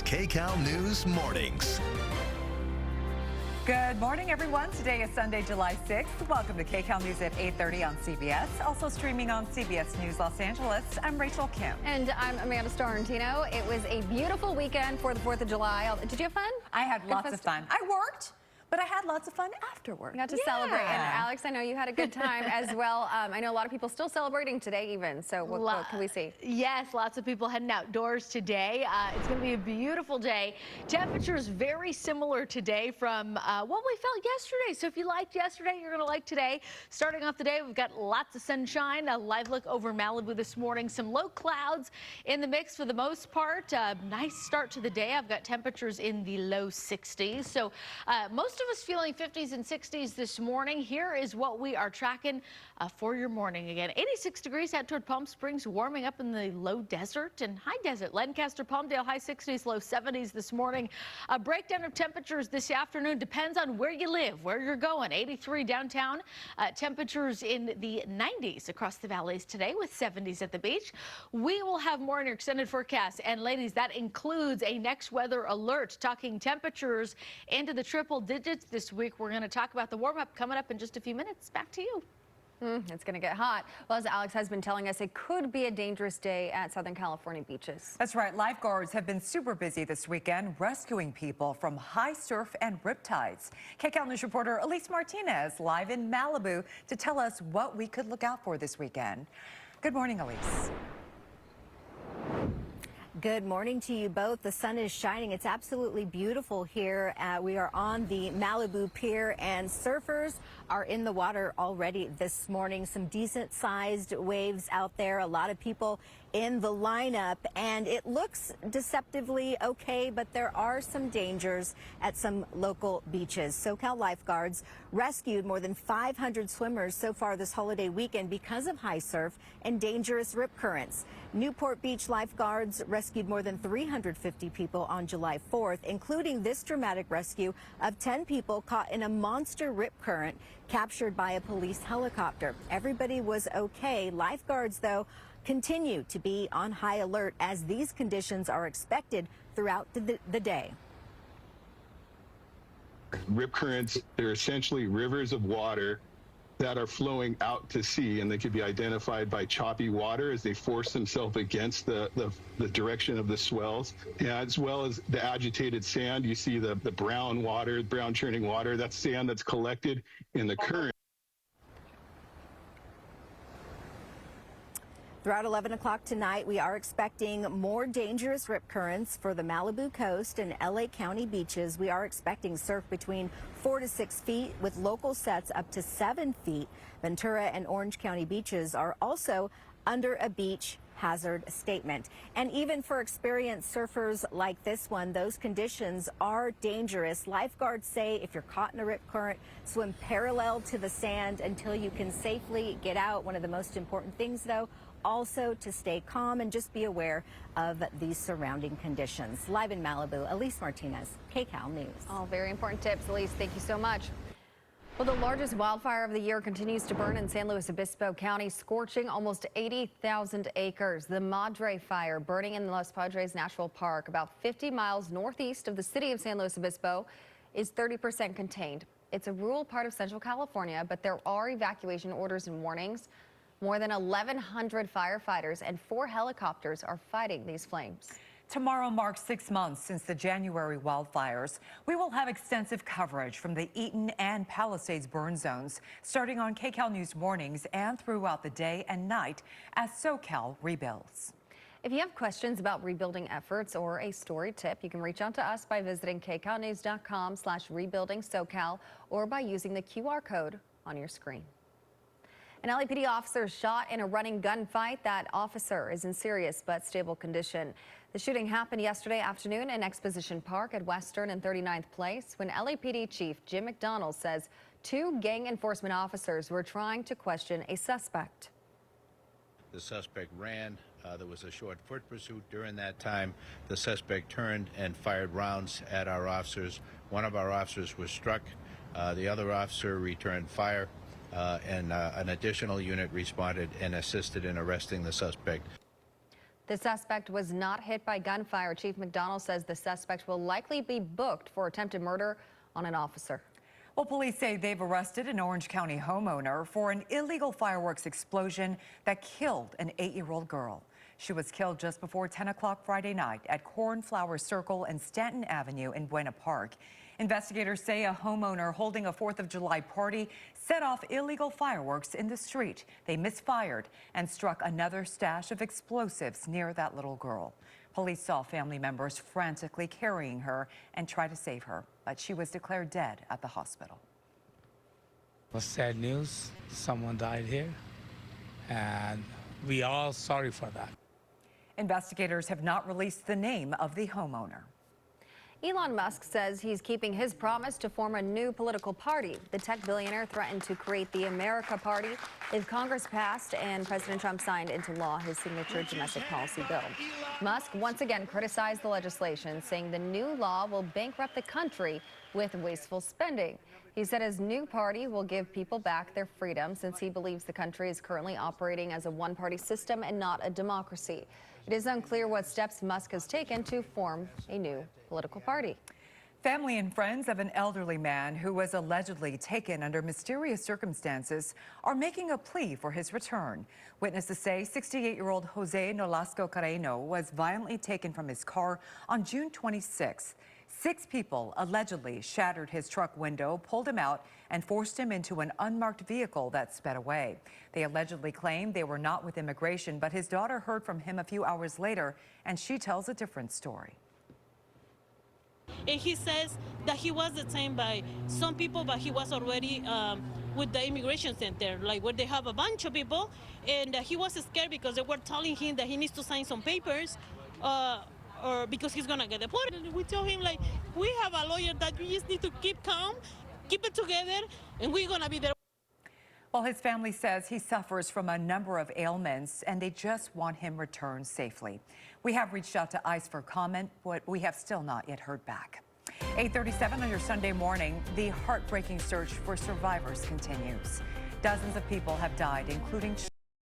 is KCAL News Mornings. Good morning, everyone. Today is Sunday, July 6th. Welcome to KCAL News at 8:30 on CBS. Also streaming on CBS News Los Angeles. I'm Rachel Kim. And I'm Amanda Starrentino. It was a beautiful weekend for the 4th of July. Did you have fun? I had lots of fun. I worked, but I had lots of fun afterward. You got to celebrate. And Alex, I know you had a good time as well. I know a lot of people still celebrating today even. So what can we see? Yes, lots of people heading outdoors today. It's going to be a beautiful day. Temperatures very similar today from what we felt yesterday. So if you liked yesterday, you're going to like today. Starting off the day, we've got lots of sunshine. A live look over Malibu this morning. Some low clouds in the mix for the most part. Nice start to the day. I've got temperatures in the low 60s. So most of us feeling 50s and 60s this morning. Here is what we are tracking for your morning. Again, 86 degrees out toward Palm Springs, warming up in the low desert and high desert. Lancaster, Palmdale, high 60s, low 70s this morning. A breakdown of temperatures this afternoon depends on where you live, where you're going. 83 downtown, temperatures in the 90s across the valleys today with 70s at the beach. We will have more in your extended forecast. And ladies, that includes a next weather alert, talking temperatures into the triple digits this week. We're going to talk about the warm-up coming up in just a few minutes. Back to you. It's going to get hot. Well, as Alex has been telling us, it could be a dangerous day at Southern California beaches. That's right. Lifeguards have been super busy this weekend rescuing people from high surf and riptides. KCAL News reporter Elise Martinez live in Malibu to tell us what we could look out for this weekend. Good morning, Elise. Good morning to you both. The sun is shining. It's absolutely beautiful here. We are on the Malibu Pier, and surfers are in the water already this morning. Some decent sized waves out there. A lot of people in the lineup, and it looks deceptively okay, but there are some dangers at some local beaches. SoCal lifeguards rescued more than 500 swimmers so far this holiday weekend because of high surf and dangerous rip currents. Newport Beach lifeguards rescued more than 350 people on July 4th, including this dramatic rescue of 10 people caught in a monster rip current captured by a police helicopter. Everybody was okay. Lifeguards, though, continue to be on high alert as these conditions are expected throughout the day. Rip currents, they're essentially rivers of water that are flowing out to sea, and they can be identified by choppy water as they force themselves against the direction of the swells, as well as the agitated sand. You see the brown water, brown churning water. That's sand that's collected in the current. Throughout 11 o'clock tonight, we are expecting more dangerous rip currents for the Malibu coast and LA County beaches. We are expecting surf between 4 to 6 feet with local sets up to 7 feet. Ventura and Orange County beaches are also under a beach hazard statement. And even for experienced surfers like this one, those conditions are dangerous. Lifeguards say if you're caught in a rip current, swim parallel to the sand until you can safely get out. One of the most important things, though, also to stay calm and just be aware of these surrounding conditions. Live in Malibu, Elise Martinez, KCAL News. All very important tips, Elise. Thank you so much. Well, the largest wildfire of the year continues to burn in San Luis Obispo County, scorching almost 80,000 acres. The Madre Fire, burning in Los Padres National Park, about 50 miles northeast of the city of San Luis Obispo, is 30% contained. It's a rural part of Central California, but there are evacuation orders and warnings. More than 1,100 firefighters and 4 helicopters are fighting these flames. Tomorrow marks 6 months since the January wildfires. We will have extensive coverage from the Eaton and Palisades burn zones, starting on KCAL News mornings and throughout the day and night as SoCal rebuilds. If you have questions about rebuilding efforts or a story tip, you can reach out to us by visiting kcalnews.com/rebuildingsocal or by using the QR code on your screen. An LAPD officer shot in a running gunfight. That officer is in serious but stable condition. The shooting happened yesterday afternoon in Exposition Park at Western and 39th Place when LAPD Chief Jim McDonald says 2 gang enforcement officers were trying to question a suspect. The suspect ran. There was a short foot pursuit. During that time, the suspect turned and fired rounds at our officers. One of our officers was struck. The other officer returned fire. And an additional unit responded and assisted in arresting the suspect. The suspect was not hit by gunfire. Chief McDonald says the suspect will likely be booked for attempted murder on an officer. Well, police say they've arrested an Orange County homeowner for an illegal fireworks explosion that killed an 8-year-old girl. She was killed just before 10 o'clock Friday night at Cornflower Circle and Stanton Avenue in Buena Park. Investigators say a homeowner holding a 4th of July party set off illegal fireworks in the street. They misfired and struck another stash of explosives near that little girl. Police saw family members frantically carrying her and tried to save her, but she was declared dead at the hospital. It was sad news. Someone died here, and we are all sorry for that. Investigators have not released the name of the homeowner. Elon Musk says he's keeping his promise to form a new political party. The tech billionaire threatened to create the America Party if Congress passed and President Trump signed into law his signature domestic policy bill. Musk once again criticized the legislation, saying the new law will bankrupt the country with wasteful spending. He said his new party will give people back their freedom since he believes the country is currently operating as a one-party system and not a democracy. It is unclear what steps Musk has taken to form a new political party. Family and friends of an elderly man who was allegedly taken under mysterious circumstances are making a plea for his return. Witnesses say 68-year-old Jose Nolasco Carreño was violently taken from his car on June 26th. 6 people allegedly shattered his truck window, pulled him out, and forced him into an unmarked vehicle that sped away. They allegedly claimed they were not with immigration, but his daughter heard from him a few hours later, and she tells a different story. And he says that he was detained by some people, but he was already with the immigration center, like where they have a bunch of people, and he was scared because they were telling him that he needs to sign some papers, or because he's gonna get deported. And we told him, like, we have a lawyer that you just need to keep calm, keep it together, and we're gonna be there. Well, his family says he suffers from a number of ailments and they just want him returned safely. We have reached out to ICE for comment, but we have still not yet heard back. 8:37 on your Sunday morning, the heartbreaking search for survivors continues. Dozens of people have died, including